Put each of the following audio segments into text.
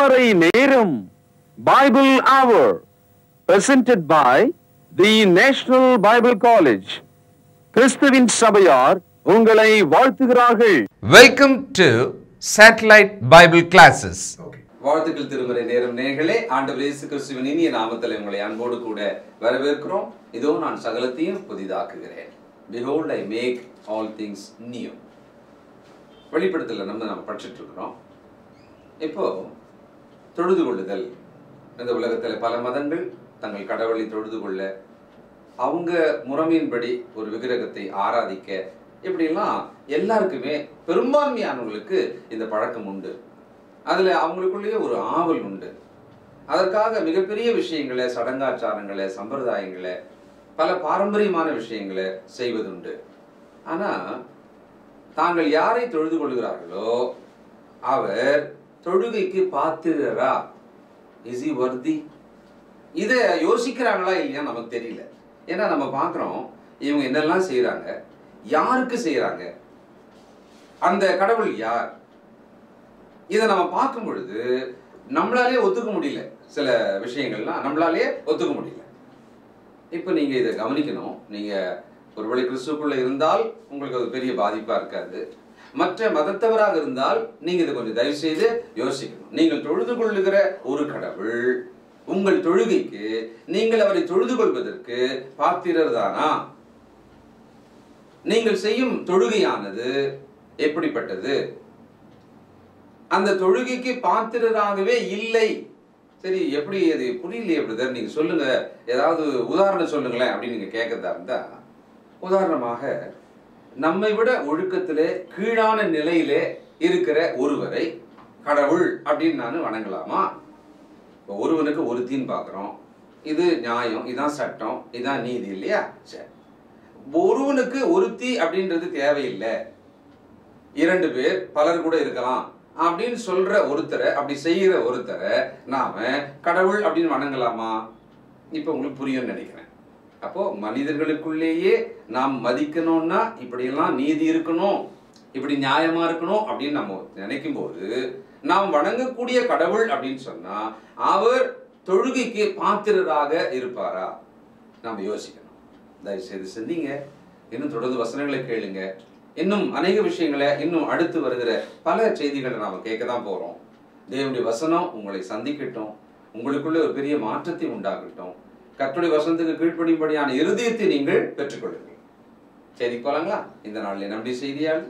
திருமறை நேரம் Bible Hour presented by the National Bible College. கிறிஸ்துவின் சபையார் உங்களை வாழ்த்துகிறார்கள். Welcome to Satellite Bible Classes. வாழ்த்துக்கள் திருமறை நேரம் நேயர்களே, ஆண்டவர் இயேசு கிறிஸ்துவின் இனிய நாமத்தில் உங்களை அன்போடு கூட வரவேற்கிறோம். இதோ நான் சகலத்தையும் புதிதாக்குகிறேன். Behold, I make all things new. வெளிப்படுத்தல நம்ம படிச்சுட்டு இருக்கிறோம். இப்போ தொழுது கொள்ளுதல். இந்த உலகத்தில் பல மதங்கள் தங்கள் கடவுளை தொழுது கொள்ள, அவங்க முறைமையின்படி ஒரு விக்கிரகத்தை ஆராதிக்க, இப்படிலாம் எல்லாருக்குமே பெரும்பான்மையானவங்களுக்கு இந்த பழக்கம் உண்டு. அதில் அவங்களுக்குள்ளேயே ஒரு ஆவல் உண்டு. அதற்காக மிகப்பெரிய விஷயங்களை, சடங்காச்சாரங்களை, சம்பிரதாயங்களை, பல பாரம்பரியமான விஷயங்களை செய்வதுண்டு. ஆனால் தாங்கள் யாரை தொழுது கொள்கிறார்களோ அவர் தொழுகைக்கு பாத்திரரா? Is he worthy? இதை யோசிக்கிறாங்களா இல்லையா நமக்கு தெரியல. ஏன்னா நம்ம பார்க்குறோம் இவங்க என்னெல்லாம் செய்கிறாங்க, யாருக்கு செய்கிறாங்க, அந்த கடவுள் யார், இதை நம்ம பார்க்கும் பொழுது நம்மளாலே ஒத்துக்க முடியல. சில விஷயங்கள்லாம் நம்மளாலே ஒத்துக்க முடியல. இப்போ நீங்கள் இதை கவனிக்கணும். நீங்கள் ஒருவேளை கிறிஸ்துக்குள்ள இருந்தால் உங்களுக்கு அது பெரிய பாதிப்பாக இருக்காது. மற்ற மதத்தவராக இருந்தால் நீங்கள் இதை கொஞ்சம் தயவு செய்து யோசிக்கணும். நீங்கள் தொழுது கொள்ளுகிற ஒரு கடவுள் உங்கள் தொழுகைக்கு நீங்கள் அவரை தொழுது கொள்வதற்கு பாத்திரர் தானா? நீங்கள் செய்யும் தொழுகையானது எப்படிப்பட்டது? அந்த தொழுகைக்கு பாத்திரராகவே இல்லை. சரி, எப்படி அது புரியலையே பிரதர், நீங்க சொல்லுங்க, ஏதாவது உதாரணம் சொல்லுங்களேன் அப்படின்னு நீங்க கேட்கறதா இருந்தா, உதாரணமாக நம்மை விட ஒழுக்கத்திலே கீழான நிலையிலே இருக்கிற ஒருவரை கடவுள் அப்படின்னு நான் வணங்கலாமா? இப்போ ஒருவனுக்கு ஒருத்தின்னு பார்க்குறோம். இது நியாயம், இதான் சட்டம், இதான் நீதி இல்லையா? சரி, ஒருவனுக்கு ஒருத்தி அப்படின்றது தேவையில்லை. இரண்டு பேர், பலர் கூட இருக்கலாம் அப்படின்னு சொல்ற ஒருத்தரை, அப்படி செய்கிற ஒருத்தரை நாம கடவுள் அப்படின்னு வணங்கலாமா? இப்போ உங்களுக்கு புரியும்னு நினைக்கிறேன். அப்போ மனிதர்களுக்குள்ளேயே நாம் மதிக்கணும்னா இப்படியெல்லாம் நீதி இருக்கணும், இப்படி நியாயமா இருக்கணும் அப்படின்னு நம்ம நினைக்கும் போது நாம் வணங்கக்கூடிய கடவுள் அப்படின்னு சொன்னா அவர் தொழுகைக்கு பாத்திரராக இருப்பாரா? நாம் யோசிக்கணும். தயவு செய்து சிந்திங்க. இன்னும் தொடர்ந்து வசனங்களை கேளுங்க. இன்னும் அநேக விஷயங்களை, இன்னும் அடுத்து வருகிற பல செய்திகளை நாம கேட்க தான் போறோம். தேவனுடைய வசனம் உங்களை சந்திக்கட்டும், உங்களுக்குள்ள ஒரு பெரிய மாற்றத்தை உண்டாகட்டும். கர்த்தருடைய வசனத்துக்கு கீழ்ப்படியும்படியான இருதயத்தை நீங்கள் பெற்றுக்கொள்ளுங்கள். செய்தி போலாங்களா? இந்த நாளில் நம்முடைய செய்தியால்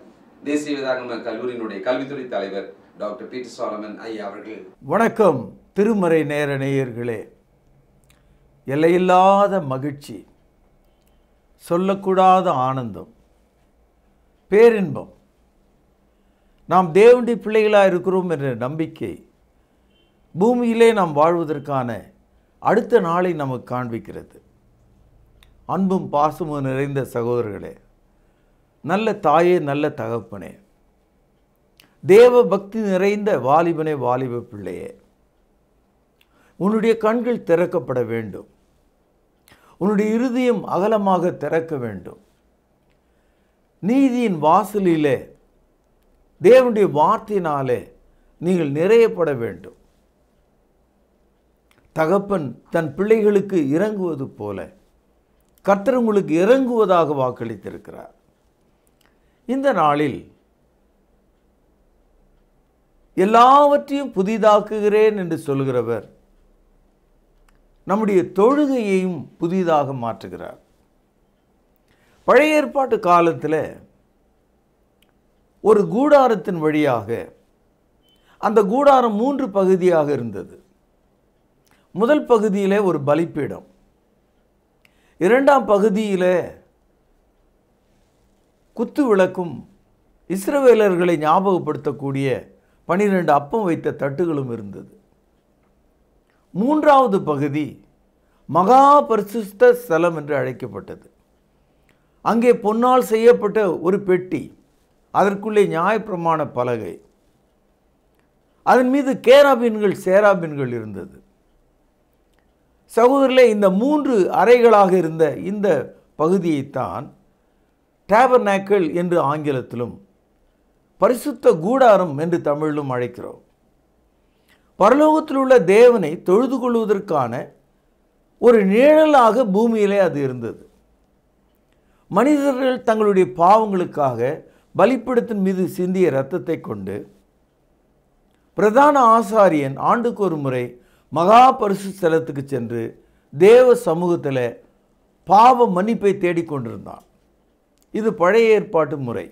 தேசிய வேதாகம கல்லூரியினுடைய கல்வித்துறை தலைவர் டாக்டர் பீட்டர் சாலமன் ஐயா அவர்கள். வணக்கம் திருமறை நேர நேயர்களே. எல்லையில்லாத மகிழ்ச்சி, சொல்லக்கூடாத ஆனந்தம், பேரின்பம், நாம் தேவனுடைய பிள்ளைகளாக இருக்கிறோம் என்ற நம்பிக்கை பூமியிலே நாம் வாழ்வதற்கான அடுத்த நாளை நமக்கு காண்பிக்கிறது. அன்பும் பாசமும் நிறைந்த சகோதரர்களே, நல்ல தாயே, நல்ல தகப்பனே, தேவ பக்தி நிறைந்த வாலிபனே, வாலிப பிள்ளையே, உன்னுடைய கண்கள் திறக்கப்பட வேண்டும். உன்னுடைய இருதயம் அகலமாக திறக்க வேண்டும். நீதியின் வாசலிலே தேவனுடைய வார்த்தையினாலே நீங்கள் நிறையப்பட வேண்டும். தகப்பன் தன் பிள்ளைகளுக்கு இறங்குவது போல கர்த்தர் உங்களுக்கு இறங்குவதாக வாக்களித்திருக்கிறார். இந்த நாளில் எல்லாவற்றையும் புதிதாக்குகிறேன் என்று சொல்கிறவர் நம்முடைய தொழுகையையும் புதிதாக மாற்றுகிறார். பழைய ஏற்பாட்டு காலத்தில் ஒரு கூடாரத்தின் வழியாக, அந்த கூடாரம் 3 பகுதியாக இருந்தது. முதல் பகுதியிலே ஒரு பலிப்பீடம், இரண்டாம் பகுதியிலே குத்து விளக்கும் இஸ்ரவேலர்களை ஞாபகப்படுத்தக்கூடிய 12 அப்பம் வைத்த தட்டுகளும் இருந்தது. மூன்றாவது பகுதி மகா பரிசுத்த ஸ்தலம் என்று அழைக்கப்பட்டது. அங்கே பொன்னால் செய்யப்பட்ட ஒரு பெட்டி, அதற்குள்ளே நியாயப்பிரமாண பலகை, அதன் மீது கேராபீன்கள், சேராபீன்கள் இருந்தது. சகோதரர்களே, இந்த 3 அறைகளாக இருந்த இந்த பகுதியைத்தான் டேபர்நாக்கிள் என்று ஆங்கிலத்திலும் பரிசுத்த கூடாரம் என்று தமிழிலும் அழைக்கிறோம். பரலோகத்தில் உள்ள தேவனை தொழுது கொள்வதற்கான ஒரு நிழலாக பூமியிலே அது இருந்தது. மனிதர்கள் தங்களுடைய பாவங்களுக்காக பலிபீடத்தின் மீது சிந்திய இரத்தத்தை கொண்டு பிரதான ஆசாரியன் ஆண்டுக்கு ஒரு முறை மகா பரிசுத்த ஸ்தலத்துக்கு சென்று தேவ சமூகத்தில் பாவ மன்னிப்பை தேடிக்கொண்டிருந்தான். இது பழைய ஏற்பாட்டு முறை.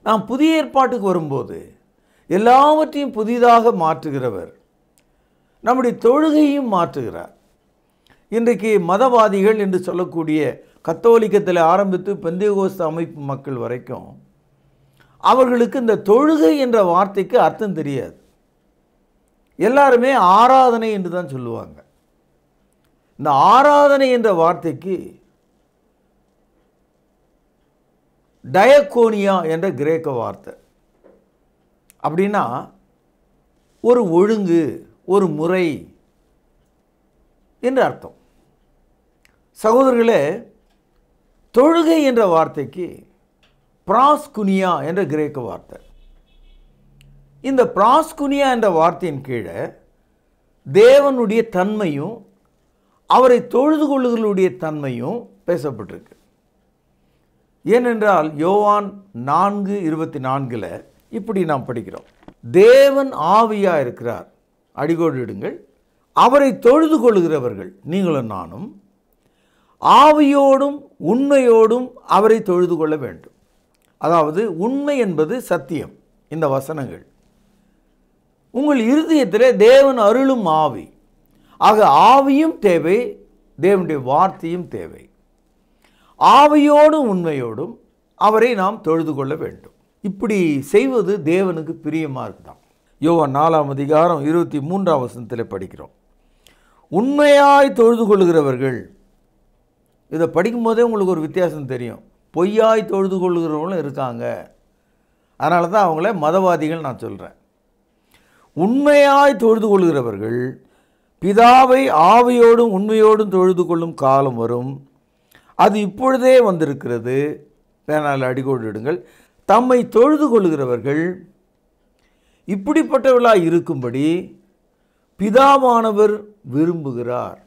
நாம் புதிய ஏற்பாட்டுக்கு வரும்போது எல்லாவற்றையும் புதிதாக மாற்றுகிறவர் நம்முடைய தொழுகையும் மாற்றுகிறார். இன்றைக்கு மதவாதிகள் என்று சொல்லக்கூடிய கத்தோலிக்கத்தில் ஆரம்பித்து பெந்தேகோஸ்து அமைப்பு மக்கள் வரைக்கும் அவர்களுக்கு இந்த தொழுகை என்ற வார்த்தைக்கு அர்த்தம் தெரியாது. எல்லாருமே ஆராதனை என்று தான் சொல்லுவாங்க. இந்த ஆராதனை என்ற வார்த்தைக்கு டயக்கோனியா என்ற கிரேக்க வார்த்தை. அப்படின்னா ஒரு ஒழுங்கு, ஒரு முறை என்று அர்த்தம். சகோதரர்களே, தொழுகை என்ற வார்த்தைக்கு பிராஸ்குனியா என்ற கிரேக்க வார்த்தை. இந்த பிராஸ்குனியா என்ற வார்த்தையின் கீழே தேவனுடைய தன்மையும் அவரை தொழுது கொள்ளுதலுடைய தன்மையும் பேசப்பட்டிருக்கு. ஏனென்றால் யோவான் 4:24 இப்படி நாம் படிக்கிறோம், தேவன் ஆவியா இருக்கிறார், அடிகோடு இடுங்கள், அவரை தொழுது கொள்ளுகிறவர்கள் நீங்களும் நானும் ஆவியோடும் உண்மையோடும் அவரை தொழுது கொள்ள வேண்டும். அதாவது உண்மை என்பது சத்தியம். இந்த வசனங்கள் உங்கள் இருதயத்திலே தேவன் அருளும் ஆவி. ஆக ஆவியும் தேவை, தேவனுடைய வார்த்தையும் தேவை. ஆவியோடும் உண்மையோடும் அவரை நாம் தொழுது கொள்ள வேண்டும். இப்படி செய்வது தேவனுக்கு பிரியமாக இருக்குதான். யோவான் 4:23 படிக்கிறோம், உண்மையாய் தொழுது கொள்ளுகிறவர்கள். இதை படிக்கும்போதே உங்களுக்கு ஒரு வித்தியாசம் தெரியும். பொய்யாய் தொழுது கொள்ளுகிறவங்களும் இருக்காங்க. அதனால தான் அவங்கள மதவாதிகள் நான் சொல்கிறேன். உண்மையாய் தொழுது கொள்ளுகிறவர்கள் பிதாவை ஆவியோடும் உண்மையோடும் தொழுது கொள்ளும் காலம் வரும், அது இப்பொழுதே வந்திருக்கிறது. வேணால் அடிக்கோடு இடுங்கள், தம்மை தொழுது கொள்ளுகிறவர்கள் இப்படிப்பட்டவர்களாக இருக்கும்படி பிதாவானவர் விரும்புகிறார்.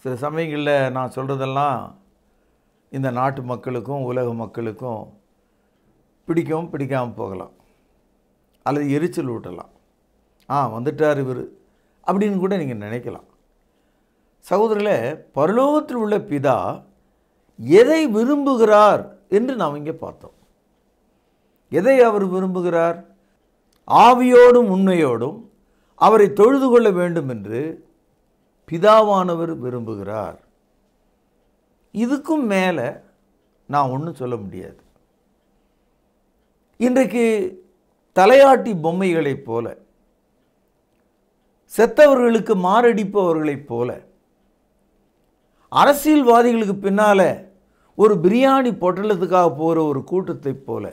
சில சமயங்களில் நான் சொல்கிறதெல்லாம் இந்த நாட்டு மக்களுக்கும் உலக மக்களுக்கும் பிடிக்கும், பிடிக்காமல் போகலாம், அல்லது எரிச்சல் ஊட்டலாம். வந்துட்டார் இவர் அப்படின்னு கூட நீங்கள் நினைக்கலாம். சகோதரர்களே, பரலோகத்தில் உள்ள பிதா எதை விரும்புகிறார் என்று நாம் இங்கே பார்த்தோம். எதை அவர் விரும்புகிறார்? ஆவியோடும் உண்மையோடும் அவரை தொழுது கொள்ள வேண்டும் என்று பிதாவானவர் விரும்புகிறார். இதுக்கும் மேலே நான் ஒன்றும் சொல்ல முடியாது. இன்றைக்கு தலையாட்டி பொம்மைகளைப் போல, செத்தவர்களுக்கு மாரடிப்பவர்களைப் போல, அரசியல்வாதிகளுக்கு பின்னால் ஒரு பிரியாணி பொட்டலத்துக்காக போகிற ஒரு கூட்டத்தைப் போல,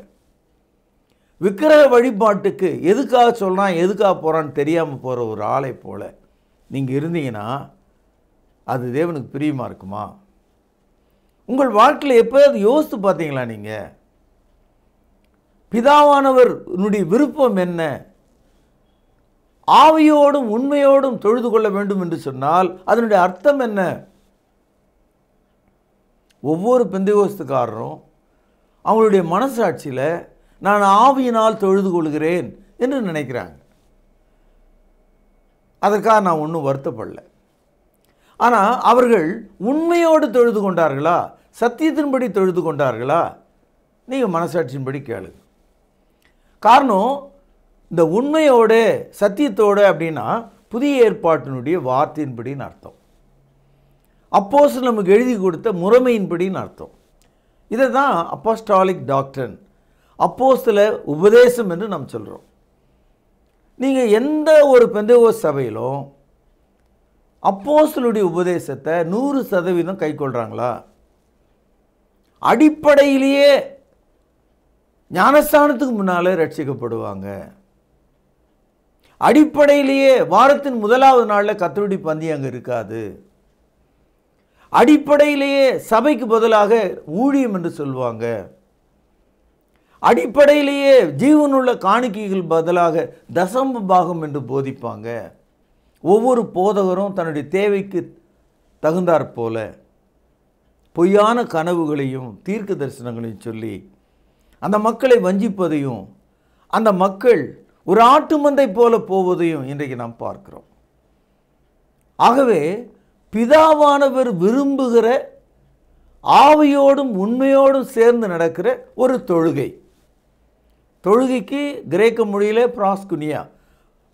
விக்கிரக வழிபாட்டுக்கு எதுக்காக சொல்கிறான் எதுக்காக போகிறான்னு தெரியாமல் போகிற ஒரு ஆளை போல நீங்கள் இருந்தீங்கன்னா அது தேவனுக்கு பிரியமாக இருக்குமா? உங்கள் வாழ்க்கையில் எப்போயாவது யோசித்து பார்த்தீங்களா? நீங்கள் பிதாவானவருடைய விருப்பம் என்ன? ஆவியோடும் உண்மையோடும் தொழுது கொள்ள வேண்டும் என்று சொன்னால் அதனுடைய அர்த்தம் என்ன? ஒவ்வொரு பெந்தேகோஸ்துக்காரரும் அவங்களுடைய மனசாட்சியில் நான் ஆவியினால் தொழுது கொள்கிறேன் என்று நினைக்கிறாங்க. அதற்காக நான் ஒன்றும் வருத்தப்படல. ஆனால் அவர்கள் உண்மையோடு தொழுது கொண்டார்களா, சத்தியத்தின்படி தொழுது கொண்டார்களா? நீங்கள் மனசாட்சியின்படி கேளுங்க. காரணம், இந்த உண்மையோடு சத்தியத்தோடு அப்படின்னா புதிய ஏற்பாட்டினுடைய வார்த்தையின்படின்னு அர்த்தம். அப்போஸ்தலர் நமக்கு எழுதி கொடுத்த முறைமையின்படின்னு அர்த்தம். இதை தான் அப்போஸ்டாலிக் டாக்ட்ரின், அப்போஸ்தலர் உபதேசம் என்று நாம் சொல்கிறோம். நீங்கள் எந்த ஒரு பெந்தேகோஸ்து சபையிலும் அப்போஸ்தலருடைய உபதேசத்தை 100% கைக்கொள்கிறாங்களா? அடிப்படையிலேயே ஞானஸ்தானத்துக்கு முன்னாலே ரட்சிக்கப்படுவாங்க. அடிப்படையிலேயே வாரத்தின் முதலாவது நாளில் கத்தருடைய பந்தி அங்கே இருக்காது. அடிப்படையிலேயே சபைக்கு பதிலாக ஊழியம் என்று சொல்லுவாங்க. அடிப்படையிலேயே ஜீவனுள்ள காணிக்கைகள் பதிலாக தசம பாகம் என்று போதிப்பாங்க. ஒவ்வொரு போதகரும் தன்னுடைய தேவைக்கு தகுந்தாற் போல பொய்யான கனவுகளையும் தீர்க்க தரிசனங்களையும் சொல்லி அந்த மக்களை வஞ்சிப்பதையும் அந்த மக்கள் ஒரு ஆட்டு மந்தை போல போவதையும் இன்றைக்கு நாம் பார்க்கிறோம். ஆகவே பிதாவானவர் விரும்புகிற ஆவியோடும் உண்மையோடும் சேர்ந்து நடக்கிற ஒரு தொழுகைக்கு கிரேக்க மொழியிலே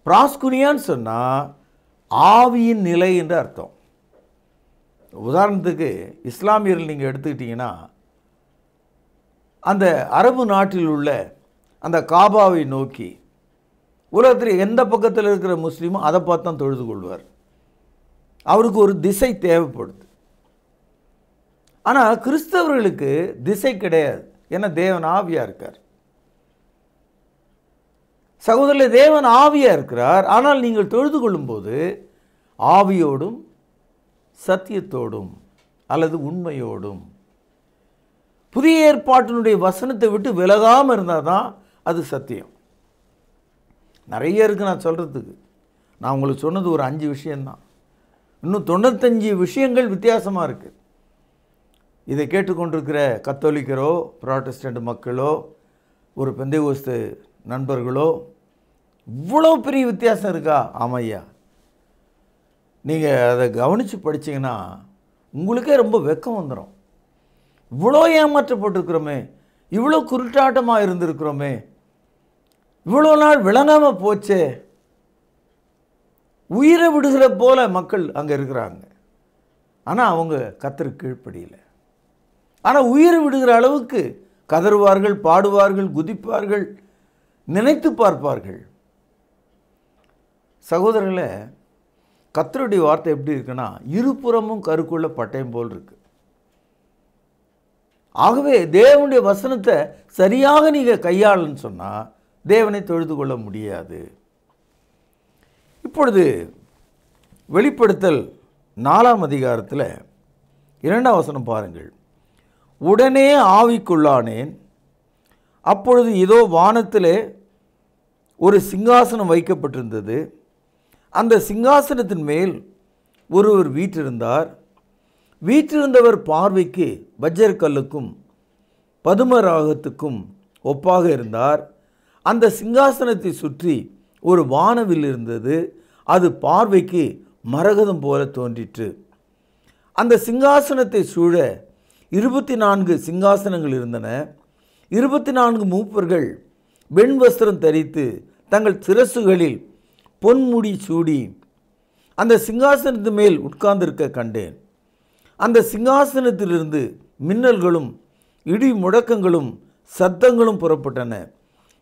பிராஸ்குனியான்னு சொன்னால் ஆவியின் நிலை என்று அர்த்தம். உதாரணத்துக்கு இஸ்லாமியர்கள் நீங்கள் எடுத்துக்கிட்டிங்கன்னா அந்த அரபு நாட்டில் உள்ள அந்த காபாவை நோக்கி உலகத்தில் எந்த பக்கத்தில் இருக்கிற முஸ்லீமும் அதை பார்த்து தான் தொழுது கொள்வார். அவருக்கு ஒரு திசை தேவைப்படுது. ஆனால் கிறிஸ்தவர்களுக்கு திசை கிடையாது. ஏன்னா தேவன் ஆவியாக இருக்கார். சகோதரர்களே, தேவன் ஆவியாக இருக்கிறார். ஆனால் நீங்கள் தொழுது கொள்ளும்போது ஆவியோடும் சத்தியத்தோடும் அல்லது உண்மையோடும் புதிய ஏற்பாட்டினுடைய வசனத்தை விட்டு விலகாமல் இருந்தால் தான் அது சத்தியம். நிறைய இருக்குது நான் சொல்கிறதுக்கு. நான் உங்களுக்கு சொன்னது ஒரு 5 விஷயந்தான். இன்னும் 95 விஷயங்கள் வித்தியாசமாக இருக்குது. இதை கேட்டுக்கொண்டிருக்கிற கத்தோலிக்கரோ புராட்டஸ்டன்ட் மக்களோ ஒரு பெந்தேகோஸ்து நண்பர்களோ இவ்வளோ பெரிய வித்தியாசம் இருக்கா? ஆமையா, நீங்கள் அதை கவனித்து படித்தீங்கன்னா உங்களுக்கே ரொம்ப வெக்கம் வந்துடும். இவ்வளோ ஏமாற்றப்பட்டிருக்கிறோமே, இவ்வளோ குருட்டாட்டமாக இருந்திருக்கிறோமே, இவ்வளோ நாள் விளங்காமல் போச்சே. உயிரை விடுகிற போல மக்கள் அங்கே இருக்கிறாங்க. ஆனால் அவங்க கர்த்தருக்கு கீழ்ப்படியலை. ஆனால் உயிரை விடுகிற அளவுக்கு கதறுவார்கள், பாடுவார்கள், குதிப்பார்கள், நினைத்து பார்ப்பார்கள். சகோதரர்களே, கர்த்தருடைய வார்த்தை எப்படி இருக்குன்னா இருபுறமும் கருக்குள்ள பட்டயம் போல் இருக்கு. ஆகவே தேவனுடைய வசனத்தை சரியாக நீங்கள் கையாளன்னு சொன்னால் தேவனை தொழுது கொள்ள முடியாது. இப்பொழுது வெளிப்படுத்தல் 4ஆம் அதிகாரத்தில் 2ஆம் வசனம் பாருங்கள். உடனே ஆவிக்குள்ளானேன், அப்பொழுது இதோ வானத்திலே ஒரு சிங்காசனம் வைக்கப்பட்டிருந்தது. அந்த சிங்காசனத்தின் மேல் ஒருவர் வீற்றிருந்தார். வீற்றிருந்தவர் பார்வைக்கு வஜ்ரக்கல்லுக்கும் பதுமராகத்துக்கும் ஒப்பாக இருந்தார். அந்த சிங்காசனத்தை சுற்றி ஒரு வானவில் இருந்தது. அது பார்வைக்கு மரகதம் போல தோன்றிற்று. அந்த சிங்காசனத்தை சூழ 24 சிங்காசனங்கள் இருந்தன. 24 மூப்பர்கள் வெண்வஸ்திரம் தரித்து தங்கள் சிரசுகளில் பொன்முடி சூடி அந்த சிங்காசனத்து மேல் உட்கார்ந்திருக்க கண்டேன். அந்த சிங்காசனத்திலிருந்து மின்னல்களும் இடி முழக்கங்களும் சத்தங்களும் புறப்பட்டன.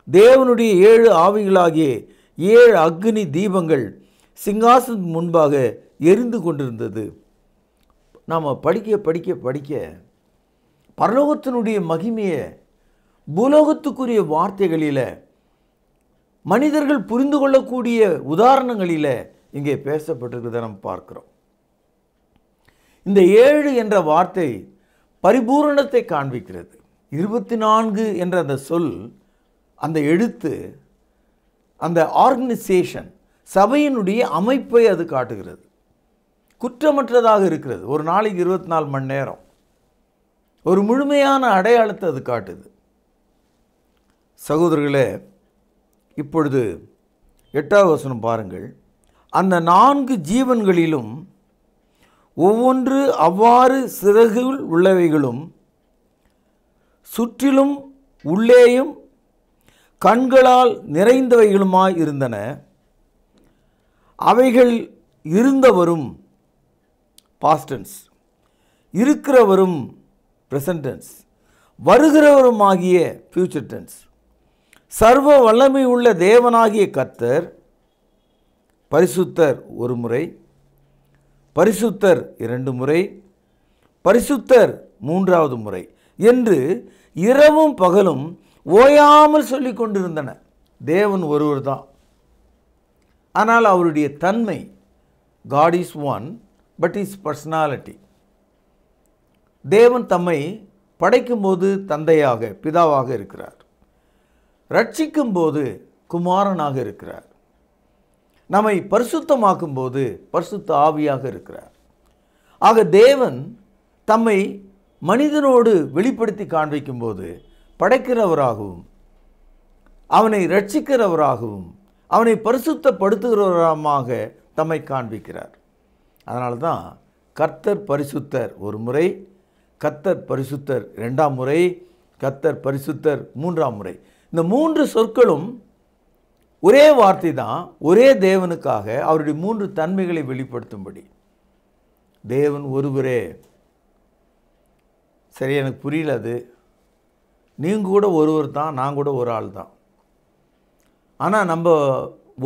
தேவனுடைய 7 ஆவிகளாகிய 7 அக்னி தீபங்கள் சிங்காசனத்தின் முன்பாக எரிந்து கொண்டிருந்தது. நாம் படிக்க படிக்க படிக்க பரலோகத்தினுடைய மகிமையை பூலோகத்துக்குரிய வார்த்தைகளில் மனிதர்கள் புரிந்து கொள்ளக்கூடிய உதாரணங்களில் இங்கே பேசப்பட்டிருக்கிறத நம்ம பார்க்கிறோம். இந்த 7 என்ற வார்த்தை பரிபூரணத்தை காண்பிக்கிறது. 24 என்ற அந்த சொல், அந்த எழுத்து, அந்த ஆர்கனைசேஷன், சபையினுடைய அமைப்பை அது காட்டுகிறது. குற்றமற்றதாக இருக்கிறது. ஒரு நாளைக்கு 24 மணி நேரம் ஒரு முழுமையான அடையாளத்தை அது காட்டுது. சகோதரர்களே, இப்பொழுது 8ஆவது வசனம் பாருங்கள். அந்த 4 ஜீவன்களிலும் ஒவ்வொன்று அவ்வாறு சிறகுகள் உள்ளவைகளும் சுற்றிலும் உள்ளேயும் கண்களால் நிறைந்தவைகளுமாய் இருந்தன. அவைகள் இருந்தவரும் பாஸ்டன்ஸ், இருக்கிறவரும் பிரசன்டென்ஸ், வருகிறவருமாகிய ஃபியூச்சர் டென்ஸ். சர்வ வல்லமை உள்ள தேவனாகிய கர்த்தர் பரிசுத்தர் ஒரு முறை, பரிசுத்தர் 2 முறை, பரிசுத்தர் 3வது முறை என்று இரவும் பகலும் ஓயாமல் சொல்லி கொண்டிருந்தன. தேவன் ஒருவர் தான். ஆனால் அவருடைய தன்மை, God is one but is personality. தேவன் தம்மை படைக்கும்போது தந்தையாக பிதாவாக இருக்கிறார். ரட்சிக்கும் போது குமாரனாக இருக்கிறார். நம்மை பரிசுத்தமாக்கும் போது பரிசுத்த ஆவியாக இருக்கிறார். ஆக தேவன் தம்மை மனிதனோடு வெளிப்படுத்தி காண்பிக்கும் போது படைக்கிறவராகவும் அவனை ரட்சிக்கிறவராகவும் அவனை பரிசுத்தப்படுத்துகிறவராக தம்மை காண்பிக்கிறார். அதனால தான் கர்த்தர் பரிசுத்தர் ஒரு முறை, கர்த்தர் பரிசுத்தர் இரண்டாம் முறை, கர்த்தர் பரிசுத்தர் மூன்றாம் முறை. இந்த மூன்று சொற்களும் ஒரே வார்த்தை தான், ஒரே தேவனுக்காக அவருடைய மூன்று தன்மைகளை வெளிப்படுத்தும்படி. தேவன் ஒருவரே. சரி, எனக்கு புரியல அது. நீங்கள் கூட ஒருவர் தான், நான் கூட ஒரு ஆள் தான். ஆனால் நம்ம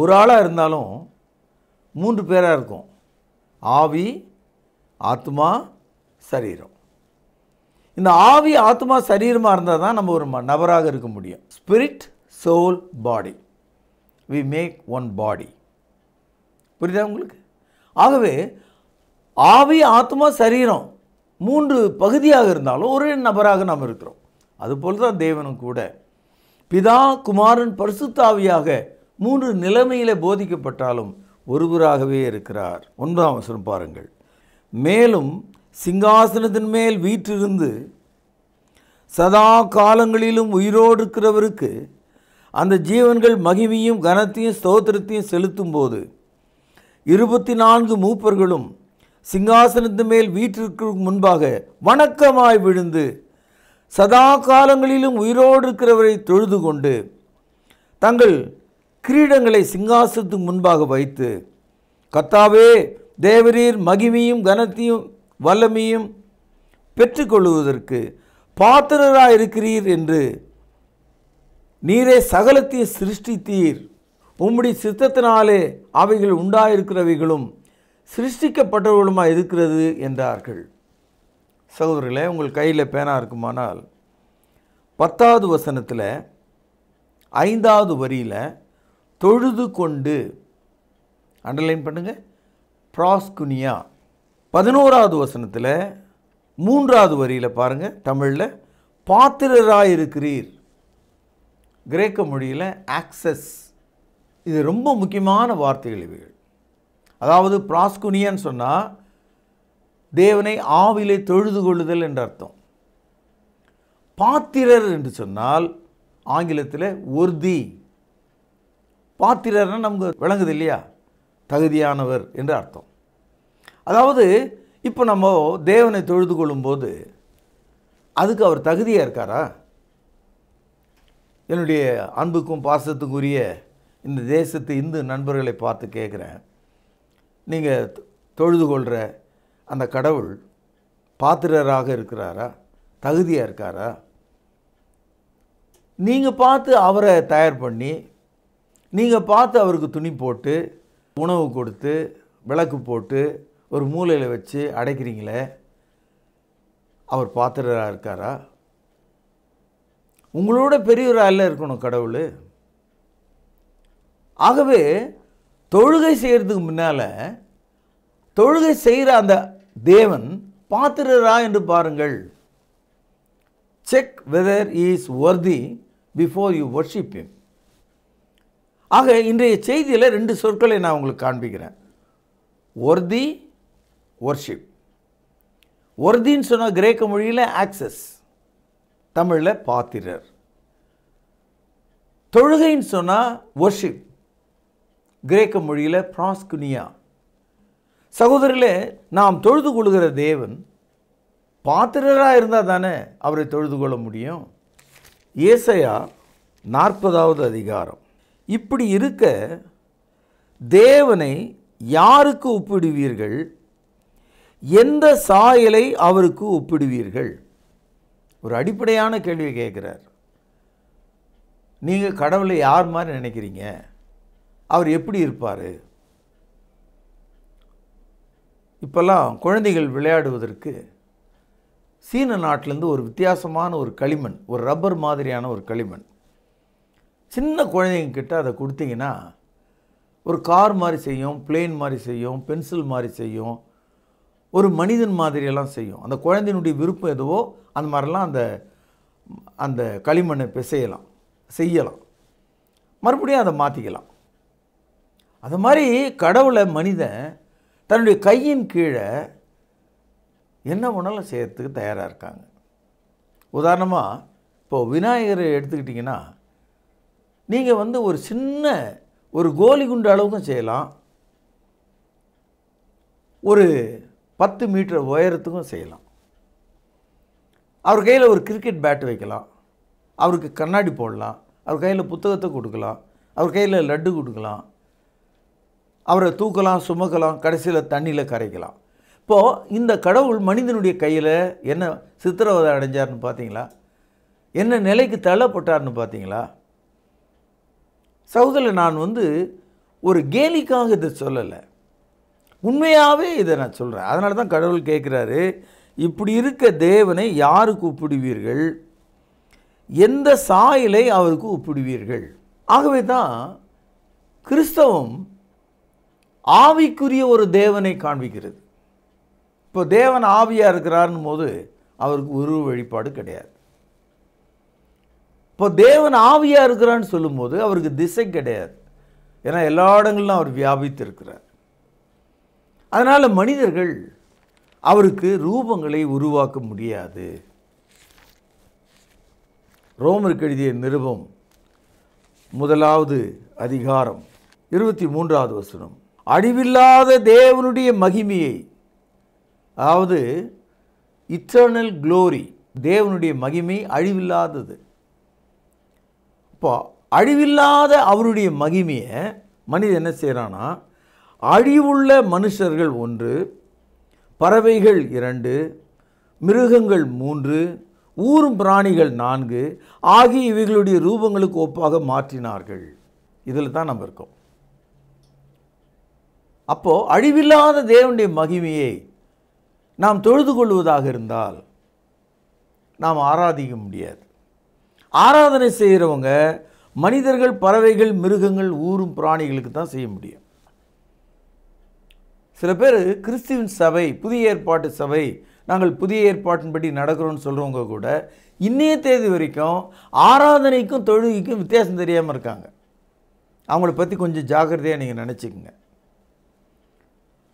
ஒரு ஆளாக இருந்தாலும் மூன்று பேராக இருக்கும். ஆவி, ஆத்மா, சரீரம். இந்த ஆவி, ஆத்மா, சரீரமாக இருந்தால் தான் நம்ம ஒரு நபராக இருக்க முடியும். Spirit, soul, body. we make one body. புரியுதா உங்களுக்கு? ஆகவே ஆவி, ஆத்மா, சரீரம் மூன்று பகுதியாக இருந்தாலும் ஒரே நபராக நாம் இருக்கிறோம். அதுபோல் தான் தேவனும் கூட பிதா, குமாரன், பரிசுத்த ஆவியாக மூன்று நிலைமையிலே போதிக்கப்பட்டாலும் ஒருவராகவே இருக்கிறார். 1ஆம் வசனம் பாருங்கள். மேலும் சிங்காசனத்தின் மேல் வீற்றிருந்து சதா காலங்களிலும் உயிரோடு இருக்கிறவருக்கு அந்த ஜீவன்கள் மகிமையும் கனத்தையும் ஸ்தோத்திரத்தையும் செலுத்தும் போது 24 மூப்பர்களும் சிங்காசனத்தின் மேல் வீற்றிருக்கும் முன்பாக வணக்கமாய் விழுந்து சதா காலங்களிலும் உயிரோடு இருக்கிறவரை தொழுது கொண்டு தங்கள் கிரீடங்களை சிங்காசனத்துக்கு முன்பாக வைத்து, கர்த்தாவே, தேவரீர் மகிமையும் கனத்தையும் வல்லமையும் பெற்றுக்கொள்வதற்கு பாத்திரராயிருக்கிறீர் என்று நீரே சகலத்தையும் சிருஷ்டித்தீர், உம்முடைய சித்தத்தினாலே அவைகள் உண்டாயிருக்கிறவைகளும் சிருஷ்டிக்கப்பட்டவர்களுமாக இருக்கிறது என்றார்கள். சகோதரர்களே, உங்கள் கையில் பேனா இருக்குமானால் 10வது வசனத்தில் 5வது வரியில் தொழுது கொண்டு அண்டர்லைன் பண்ணுங்க, ப்ராஸ்குனியா. 11வது வசனத்தில் 3வது வரியில் பாருங்கள், தமிழில் பாத்திரராயிருக்கிறீர், கிரேக்க மொழியில் ஆக்சஸ். இது ரொம்ப முக்கியமான வார்த்தைகள் இவைகள். அதாவது ப்ராஸ்குனியான்னு சொன்னால் தேவனை ஆவிலே தொழுது கொள்ளுதல் என்ற அர்த்தம். பாத்திரர் என்று சொன்னால் ஆங்கிலத்தில் ஒர்தி. பாத்திரர்னா நமக்கு விளங்குது இல்லையா, தகுதியானவர் என்று அர்த்தம். அதாவது இப்போ நம்ம தேவனை தொழுது கொள்ளும்போது அதுக்கு அவர் தகுதியாக இருக்காரா? என்னுடைய அன்புக்கும் பாசத்துக்குரிய இந்த தேசத்து இந்து நண்பர்களை பார்த்து கேட்குறேன், நீங்கள் தொழுது கொள்கிற அந்த கடவுள் பாத்திரராக இருக்கிறாரா, தகுதியாக இருக்காரா? நீங்கள் பார்த்து அவரை தயார் பண்ணி, நீங்கள் பார்த்து அவருக்கு துணி போட்டு உணவு கொடுத்து விளக்கு போட்டு ஒரு மூலையில் வச்சு அடைக்கிறீங்களே, அவர் பாத்திரராக இருக்காரா? உங்களோட பெரியவராக இல்லை இருக்கணும் கடவுள். ஆகவே தொழுகை செய்கிறதுக்கு முன்னால் தொழுகை செய்கிற அந்த தேவன் பாத்திரரா என்று பாருங்கள். Check whether is worthy before you worship him. ஆக இன்றைய செய்தியில் 2 சொற்களை நான் உங்களுக்கு காண்பிக்கிறேன். Worthy, worship. வர்தின்னு சொன்னால் கிரேக்க மொழியில் ஆக்சஸ், தமிழில் பாத்திரர். தொழுகைன்னு சொன்னால் வர்ஷிப், கிரேக்க மொழியில் ப்ராஸ்குனியா. சகோதரர்களே, நாம் தொழுது கொள்கிற தேவன் பாத்திரராக இருந்தால் தானே அவரை தொழுது கொள்ள முடியும். ஏசாயா 40வது அதிகாரம். இப்படி இருக்க தேவனை யாருக்கு ஒப்பிடுவீர்கள்? எந்த சாயலை அவருக்கு ஒப்பிடுவீர்கள்? ஒரு அடிப்படையான கேள்வியை கேட்குறார். நீங்கள் கடவுளை யார் மாதிரி நினைக்கிறீங்க? அவர் எப்படி இருப்பார்? இப்போல்லாம் குழந்தைகள் விளையாடுவதற்கு சீன நாட்டிலேருந்து ஒரு வித்தியாசமான ஒரு களிமண், ஒரு ரப்பர் மாதிரியான ஒரு களிமண், சின்ன குழந்தைங்கக்கிட்ட அதை கொடுத்தீங்கன்னா ஒரு கார் மாதிரி செய்யும், பிளேன் மாதிரி செய்யும், பென்சில் மாதிரி செய்யும், ஒரு மனிதன் மாதிரியெல்லாம் செய்யும். அந்த குழந்தையினுடைய விருப்பம் எதுவோ அந்த மாதிரிலாம் அந்த களிமண்ணை செய்யலாம். மறுபடியும் அதை மாற்றிக்கலாம். அது மாதிரி கடவுளை மனிதன் தன்னுடைய கையின் கீழே என்ன வேணாலும் செய்யறதுக்கு தயாராக இருக்காங்க. உதாரணமாக இப்போது விநாயகரை எடுத்துக்கிட்டிங்கன்னா, நீங்கள் ஒரு சின்ன ஒரு கோலி குண்டு அளவுக்கும் செய்யலாம், ஒரு 10 மீட்டர் உயரத்துக்கும் செய்யலாம். அவர் கையில் ஒரு கிரிக்கெட் பேட் வைக்கலாம், அவருக்கு கண்ணாடி போடலாம், அவர் கையில் புத்தகத்தை கொடுக்கலாம், அவர் கையில் லட்டு கொடுக்கலாம், அவரை தூக்கலாம், சுமக்கலாம், கடைசியில் தண்ணியில் கரைக்கலாம். இப்போது இந்த கடவுள் மனிதனுடைய கையில் என்ன சித்திரவதை அடைஞ்சார்னு பார்த்தீங்களா? என்ன நிலைக்கு தள்ளப்பட்டார்னு பார்த்தீங்களா? சகோதரர், நான் ஒரு கேலிக்காக இதை சொல்லலை, உண்மையாகவே இதை நான் சொல்கிறேன். அதனால தான் கடவுள் கேட்குறாரு, இப்படி இருக்க தேவனை யாருக்கு ஒப்பிடுவீர்கள், எந்த சாயலை அவருக்கு ஒப்பிடுவீர்கள்? ஆகவே தான் கிறிஸ்தவம் ஆவிக்குரிய ஒரு தேவனை காண்பிக்கிறது. இப்போ தேவன் ஆவியாக இருக்கிறார்னும் போது அவருக்கு உருவ வழிபாடு கிடையாது. இப்போ தேவன் ஆவியாக இருக்கிறான்னு சொல்லும்போது அவருக்கு திசை கிடையாது. ஏன்னா எல்லா இடங்களிலும் அவர் வியாபித்து இருக்கிறார். அதனால் மனிதர்கள் அவருக்கு ரூபங்களை உருவாக்க முடியாது. ரோமருக்கு எழுதிய நிருபம் 1வது அதிகாரம் 23வது வசனம், அழிவில்லாத தேவனுடைய மகிமையை, அதாவது இட்டர்னல் க்ளோரி, தேவனுடைய மகிமை அழிவில்லாதது. இப்போ அழிவில்லாத அவருடைய மகிமையை மனிதன் என்ன செய்கிறான்னா, அழிவுள்ள மனுஷர்கள் 1, பறவைகள் 2, மிருகங்கள் 3, ஊரும் பிராணிகள் 4 ஆகிய இவைகளுடைய ரூபங்களுக்கு ஒப்பாக மாற்றினார்கள். இதில் தான் நம்ம இருக்கோம். அப்போது அழிவில்லாத தேவனுடைய மகிமையை நாம் தொழுது கொள்வதாக இருந்தால் நாம் ஆராதிக்க முடியாது. ஆராதனை செய்கிறவங்க மனிதர்கள், பறவைகள், மிருகங்கள், ஊரும் பிராணிகளுக்கு தான் செய்ய முடியும். சில பேர் கிறிஸ்துவின் சபை, புதிய ஏற்பாட்டு சபை, நாங்கள் புதிய ஏற்பாட்டின்படி நடக்கிறோன்னு சொல்கிறவங்க கூட இன்னைய தேதி வரைக்கும் ஆராதனைக்கும் தொழுகைக்கும் வித்தியாசம் தெரியாமல் இருக்காங்க. அவங்கள பற்றி கொஞ்சம் ஜாக்கிரதையாக நீங்கள் நினச்சிக்கங்க.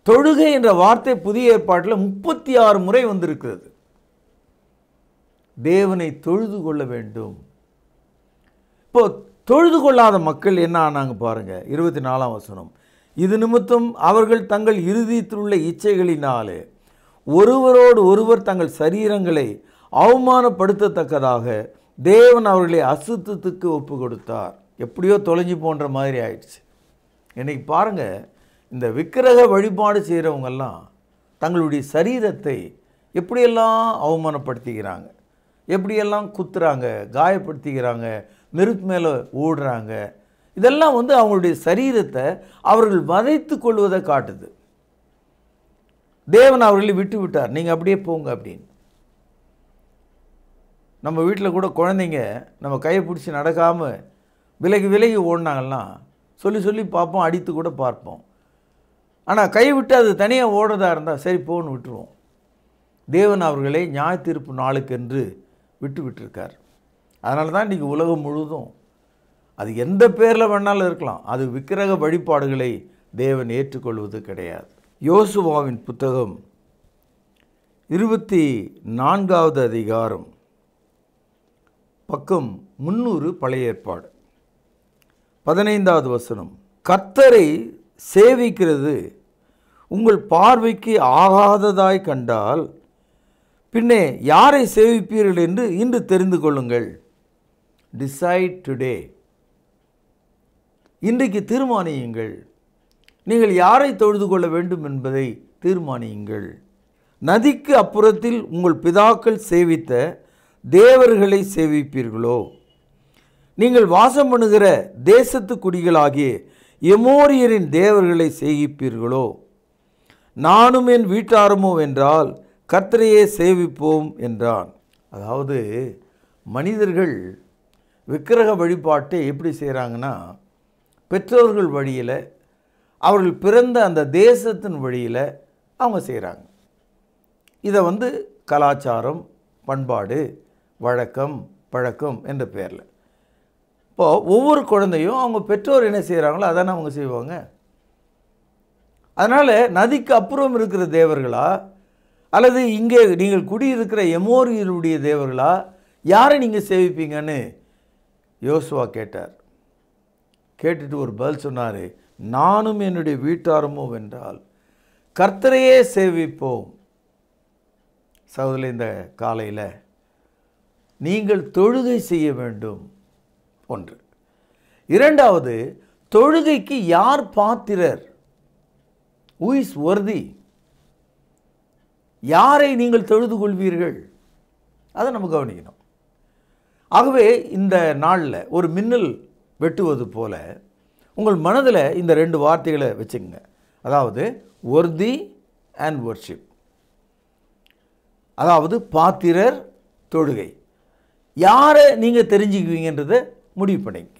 தொழுகை என்ற வார்த்தை புதிய ஏற்பாட்டில் 36 முறை வந்திருக்கிறது. தேவனை தொழுது கொள்ள வேண்டும். இப்போ தொழுது கொள்ளாத மக்கள் என்ன ஆனாங்க பாருங்க, 24ஆம் வசனம், இது நிமித்தம் அவர்கள் தங்கள் இருதயத்தில் உள்ள இச்சைகளினாலே ஒருவரோடு ஒருவர் தங்கள் சரீரங்களை அவமானப்படுத்தத்தக்கதாக தேவன் அவர்களை அசுத்தத்துக்கு ஒப்பு கொடுத்தார். எப்படியோ தொலைஞ்சு போன்ற மாதிரி ஆயிடுச்சு. இன்னைக்கு பாருங்கள், இந்த விக்கிரக வழிபாடு செய்கிறவங்கெல்லாம் தங்களுடைய சரீரத்தை எப்படியெல்லாம் அவமானப்படுத்திக்கிறாங்க, எப்படியெல்லாம் குத்துறாங்க, காயப்படுத்திக்கிறாங்க, நெருப்பு மேலே ஓடுறாங்க. இதெல்லாம் அவங்களுடைய சரீரத்தை அவர்கள் வதைத்து கொள்வதை காட்டுது. தேவன் அவர்களை விட்டு விட்டார், நீங்கள் அப்படியே போங்க அப்படின்னு. நம்ம வீட்டில் கூட குழந்தைங்க நம்ம கையை பிடிச்சி நடக்காமல் விலகி விலகி ஓடினாங்கன்னா சொல்லி சொல்லி பார்ப்போம், அடித்து கூட பார்ப்போம். ஆனால் கை விட்டு அது தனியாக ஓடுறதா இருந்தால் சரி போன்னு விட்டுருவோம். தேவன் அவர்களை நியாய தீர்ப்பு நாளுக்கென்று விட்டு விட்டுருக்கார். அதனால தான் இன்றைக்கி உலகம் முழுவதும் அது எந்த பேரில் வேணாலும் இருக்கலாம், அது விக்கிரக வழிபாடுகளை தேவன் ஏற்றுக்கொள்வது கிடையாது. யோசுவாவின் புத்தகம் 24வது அதிகாரம் பக்கம் 300 பழைய ஏற்பாடு 15வது வசனம், கர்த்தரை சேவிக்கிறது உங்கள் பார்வைக்கு ஆகாததாய் கண்டால் பின்னே யாரை சேவிப்பீர்கள் என்று இன்று தெரிந்து கொள்ளுங்கள். டிசைட் டுடே, இன்றைக்கு தீர்மானியுங்கள். நீங்கள் யாரை தொழுது கொள்ள வேண்டும் என்பதை தீர்மானியுங்கள். நதிக்கு அப்புறத்தில் உங்கள் பிதாக்கள் சேவித்த தேவர்களை சேவிப்பீர்களோ, நீங்கள் வாசம் பண்ணுகிற தேசத்து குடிகளாகிய எமோரியரின் தேவர்களை சேவிப்பீர்களோ, நானும் என் வீட்டாரமோ என்றால் கர்த்தரையே சேவிப்போம் என்றான். அதாவது மனிதர்கள் விக்கிரக வழிபாட்டை எப்படி செய்கிறாங்கன்னா, பெற்றோர்கள் வழியில், அவர்கள் பிறந்த அந்த தேசத்தின் வழியில் அவங்க செய்கிறாங்க. இதை கலாச்சாரம், பண்பாடு, வழக்கம், பழக்கம் என்ற பெயரில் இப்போது ஒவ்வொரு குழந்தையும் அவங்க பெற்றோர் என்ன செய்கிறாங்களோ அதானே அவங்க செய்வாங்க. அதனால் நதிக்கு அப்புறம் இருக்கிற தேவர்களா அல்லது இங்கே நீங்கள் குடியிருக்கிற எமோரியருடைய தேவர்களா யாரை நீங்கள் சேவிப்பீங்கன்னு யோசுவா கேட்டார். கேட்டுட்டு ஒரு பதில் சொன்னார், நானும் என்னுடைய வீட்டாரமோ வென்றால் கர்த்தரையே சேவிப்போம். சகோதரர்களே, இந்த காலையில் நீங்கள் தொழுகை செய்ய வேண்டும் ஒன்று. இரண்டாவது, தொழுகைக்கு யார் பாத்திரர்? Who is worthy? யாரை நீங்கள் தொழுது கொள்வீர்கள்? அதை நம்ம கவனிக்கணும். ஆகவே இந்த நாளில் ஒரு மின்னல் வெட்டுவது போல உங்கள் மனதில் இந்த 2 வார்த்தைகளை வச்சுக்கங்க. அதாவது worthy and worship. அதாவது பாத்திரர், தொழுகை. யாரை நீங்கள் தெரிஞ்சுக்குவீங்கன்றதை முடிவு பண்ணிக்க.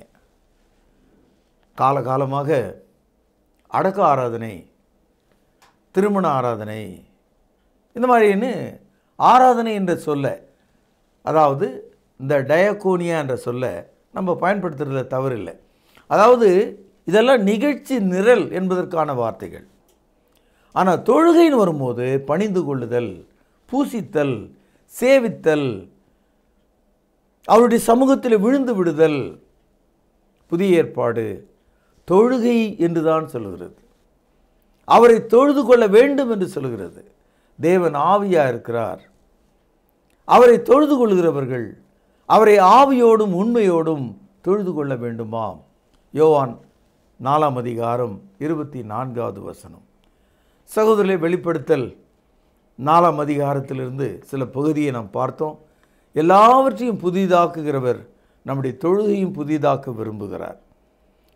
காலகாலமாக அடக்க ஆராதனை, திருமண ஆராதனை, இந்த மாதிரின்னு ஆராதனை என்ற சொல்ல, அதாவது இந்த டயக்கோனியா என்ற சொல்ல நம்ம பயன்படுத்துறதுல தவறில்லை. அதாவது இதெல்லாம் நிகழ்ச்சி நிரல் என்பதற்கான வார்த்தைகள். ஆனால் தொழுகைன்னு வரும்போது பணிந்து கொள்ளுதல், பூசித்தல், சேவித்தல், அவருடைய சமூகத்தில் விழுந்து விடுதல். புதிய ஏற்பாடு தொழுகை என்று தான் சொல்லுகிறது. அவரை தொழுது கொள்ள வேண்டும் என்று சொல்லுகிறது. தேவன் ஆவியாக இருக்கிறார். அவரை தொழுது கொள்கிறவர்கள் அவரை ஆவியோடும் உண்மையோடும் தொழுது கொள்ள வேண்டுமாம். யோவான் 4ஆம் அதிகாரம் 24வது வசனம். சகோதரரை, வெளிப்படுத்தல் 4ஆம் அதிகாரத்திலிருந்து சில பகுதியை நாம் பார்த்தோம். எல்லாவற்றையும் புதிதாக்குகிறவர் நம்முடைய தொழுகையும் புதிதாக்க விரும்புகிறார்.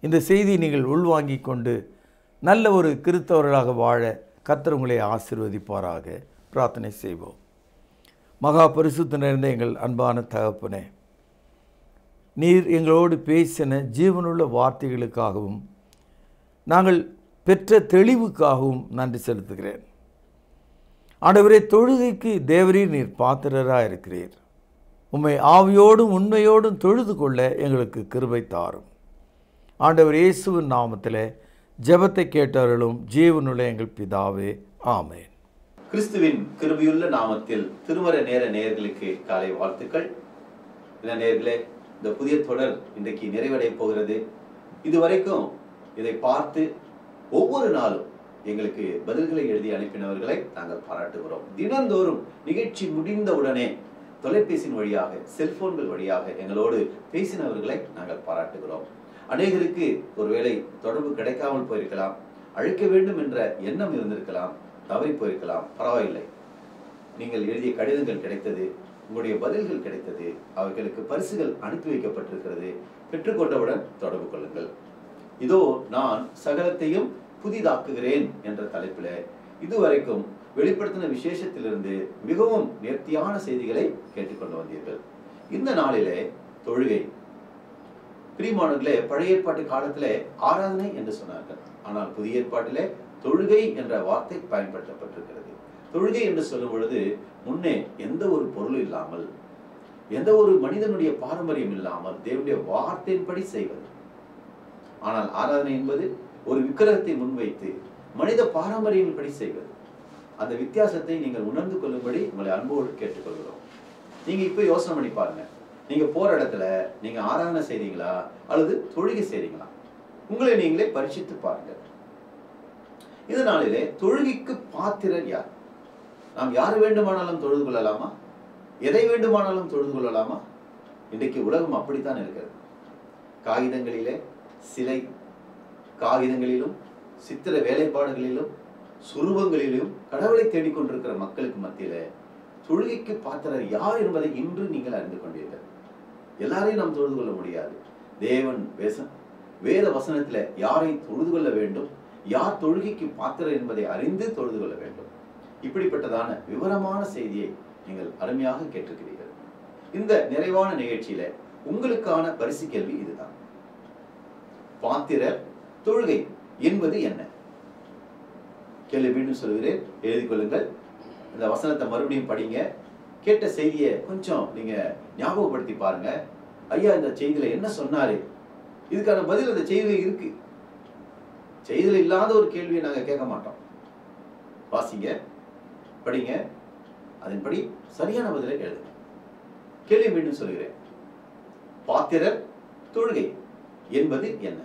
இந்த செய்தியை நீங்கள் உள்வாங்கிக் கொண்டு நல்ல ஒரு கிறிஸ்தவர்களாக வாழ கர்த்தர் உங்களை ஆசீர்வதிப்பாராக. பிரார்த்தனை செய்வோம். மகா பரிசுத்த நிறைந்த எங்கள் அன்பான தகப்பனே, நீர் எங்களோடு பேசின ஜீவனுள்ள வார்த்தைகளுக்காகவும் நாங்கள் பெற்ற தெளிவுக்காகவும் நன்றி செலுத்துகிறேன். ஆண்டவரே, தொழுகைக்கு தேவரீர் நீர் பாத்திரராக இருக்கிறீர். உம்மை ஆவியோடும் உண்மையோடும் தொழுது கொள்ள எங்களுக்கு கிருபை தாரும். ஆண்டவர் இயேசுவின் நாமத்தில் ஜெபத்தை கேட்டவர்களும் ஜீவனுள்ள எங்கள் பிதாவே, ஆமென். கிறிஸ்துவின் கிருபையுள்ள நாமத்தில் திருமறை நேர நேயர்களுக்கு காலை வாழ்த்துக்கள். இந்த நேயர்களே, இந்த புதிய தொடர் இன்றைக்கு நிறைவடைய போகிறது. இதுவரைக்கும் இதை பார்த்து ஒவ்வொரு நாளும் எங்களுக்கு பதில்களை எழுதி அனுப்பினவர்களை நாங்கள் பாராட்டுகிறோம். தினந்தோறும் நிகழ்ச்சி முடிந்தவுடனே தொலைபேசியின் வழியாக, செல்போன்கள் வழியாக எங்களோடு பேசினவர்களை நாங்கள் பாராட்டுகிறோம். அநேகருக்கு ஒருவேளை தொடர்பு கிடைக்காமல் போயிருக்கலாம், அழைக்க வேண்டும் என்ற எண்ணம் இருந்திருக்கலாம், தவறி போயிருக்கலாம். பரவாயில்லை, நீங்கள் எழுதிய கடிதங்கள் கிடைத்தது, உங்களுடைய பதில்கள் கிடைத்தது, அவர்களுக்கு பரிசுகள் அனுப்பி வைக்கப்பட்டிருக்கிறது. பெற்றுக்கொண்டவுடன் தொடர்பு கொள்ளுங்கள். இதோ நான் சகலத்தையும் புதிதாக்குகிறேன் என்ற தலைப்பில் இதுவரைக்கும் வெளிப்படுத்தின விசேஷத்திலிருந்து மிகவும் நேர்த்தியான செய்திகளை கேட்டுக்கொண்டு வந்தீர்கள். இந்த நாளிலே தொழுகை, பிரியமானவர்களே, பழைய ஏற்பாட்டு காலத்திலே ஆராதனை என்று சொன்னார்கள். ஆனால் புதிய ஏற்பாட்டிலே தொழுகை என்ற வார்த்தை பயன்படுத்தப்பட்டிருக்கிறது. தொழுகை என்று சொல்லும் பொழுது முன்னே எந்த ஒரு பொருள் இல்லாமல், எந்த ஒரு மனிதனுடைய பாரம்பரியம் இல்லாமல் தேவனுடைய வார்த்தையின்படி செய்வது. ஆனால் ஆராதனை என்பது ஒரு விக்கிரகத்தை முன்வைத்து மனித பாரம்பரியப்படி செய்வது. அந்த வித்தியாசத்தை நீங்கள் உணர்ந்து கொள்ளும்படி உங்களை அன்போடு கேட்டுக்கொள்கிறோம். நீங்க இப்ப யோசனை பண்ணி பாருங்க, நீங்க போற இடத்துல நீங்க ஆராதனை செய்றீங்களா அல்லது தொழுகை செய்றீங்களா? உங்களை நீங்களே பரிசித்து பாருங்க. இதனாலே தொழுகைக்கு பாத்திரர் யார்? நாம் யார் வேண்டுமானாலும் தொழுது கொள்ளலாமா? எதை வேண்டுமானாலும் தொழுது கொள்ளலாமா? இன்றைக்கு உலகம் அப்படித்தான் இருக்கிறது. காகிதங்களிலே, சிலை காகிதங்களிலும், சித்திர வேலைப்பாடுகளிலும், சுரூபங்களிலும் கடவுளை தேடிக்கொண்டிருக்கிற மக்களுக்கு மத்தியில தொழுகைக்கு பாத்திரர் யார் என்பதை இன்று நீங்கள் அறிந்து கொண்டீர்கள். எல்லாரையும் நாம் தொழுது கொள்ள முடியாது. தேவன் வேத வசனத்துல யாரை தொழுது கொள்ள வேண்டும், யார் தொழுகைக்கு பாத்திரர் என்பதை அறிந்து தொழுது கொள்ள வேண்டும். இப்படிப்பட்டதான விவரமான செய்தியை நீங்கள் அருமையாக கேட்டிருக்கிறீர்கள். இந்த நிறைவான நிகழ்ச்சியில உங்களுக்கான பரிசு கேள்வி இதுதான். பாத்திரர் தொழுகை என்பது என்ன? கேள்வி மீண்டும் சொல்கிறேன், எழுதி கொள்ளுங்கள். இந்த வசனத்தை மறுபடியும் படிங்க. கேட்ட செய்தியை கொஞ்சம் நீங்க ஞாபகப்படுத்தி பாருங்க. ஐயா இந்த செய்தியில என்ன சொன்னாரு, இதுக்கான பதில் அந்த செய்தியில இருக்கு. செய்தியில இல்லாத ஒரு கேள்வியை நாங்க கேட்க மாட்டோம். வாசிங்க, படிங்க, அதன்படி சரியான பதிலை எழுதுங்க. கேள்வி மீண்டும் சொல்கிறேன், பாத்திரர் தொழுகை என்பது என்ன?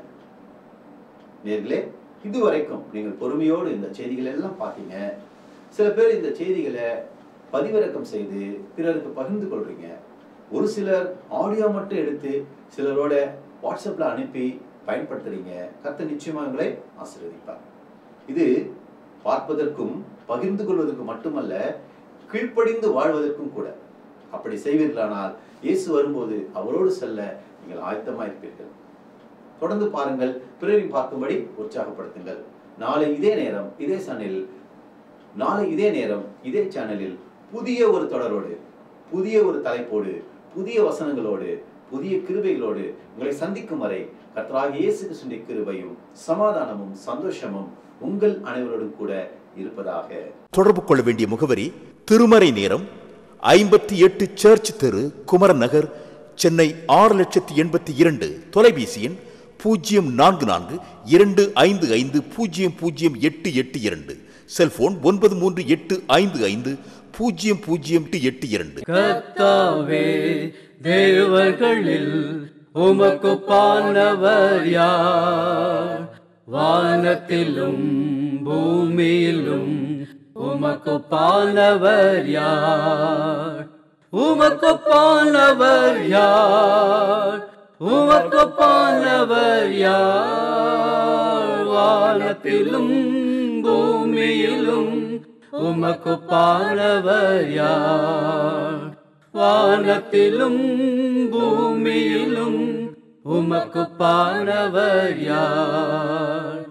நேர்களே, இதுவரைக்கும் நீங்கள் பொறுமையோடு இந்த செய்திகளை எல்லாம் பார்த்தீங்க. சில பேர் இந்த செய்திகளை பதிவிறக்கம் செய்து பிறருக்கு பகிர்ந்து கொள்றீங்க. ஒரு சிலர் ஆடியோ மட்டும் எடுத்து சிலரோட வாட்ஸ்அப்ல அனுப்பி பயன்படுத்துறீங்க. கர்த்தர் நிச்சயமா உங்களை ஆசீர்வதிப்பார். இது பார்ப்பதற்கும் பகிர்ந்து கொள்வதற்கும் மட்டுமல்ல, கீழ்ப்படிந்து வாழ்வதற்கும் கூட. அப்படி செய்வீர்களானால் இயேசு வரும்போது அவரோடு செல்ல நீங்கள் ஆயத்தமா இருப்பீர்கள். தொடர்ந்து பாருங்கள், பிறரையும் பார்க்கும்படி உற்சாகப்படுத்துங்கள். நாளை இதே நேரம் இதே சேனலில் புதிய ஒரு தொடரோடு, புதிய ஒரு தலைப்போடு, புதிய வசனங்களோடு, புதிய கிருபைகளோடு உங்களை சந்திக்கும் வரை கர்த்தராகிய இயேசு கிறிஸ்துவின் கிருபையும் சமாதானமும் சந்தோஷமும் உங்கள் அனைவரோடும் கூட இருப்பதாக. தொடர்பு கொள்ள வேண்டிய முகவரி: திருமறை நேரம், 58 சர்ச் தெரு, குமரன் நகர், சென்னை 6,82,000. தொலைபேசி எண் 044255008882. செல்போன் 9385500882. கர்த்தாவே, தேவர்களில் உமக்கு பானவர் யார்? வானத்திலும் பூமியிலும் உமக்கு பானவர் யார்? உமக்கு பானவர் யார்? உமக்கு பானவர் யார்? வானத்திலும் பூமியிலும் உமக்கு பானவர் யார்? வானத்திலும் பூமியிலும் உமக்கு பானவர் யார்?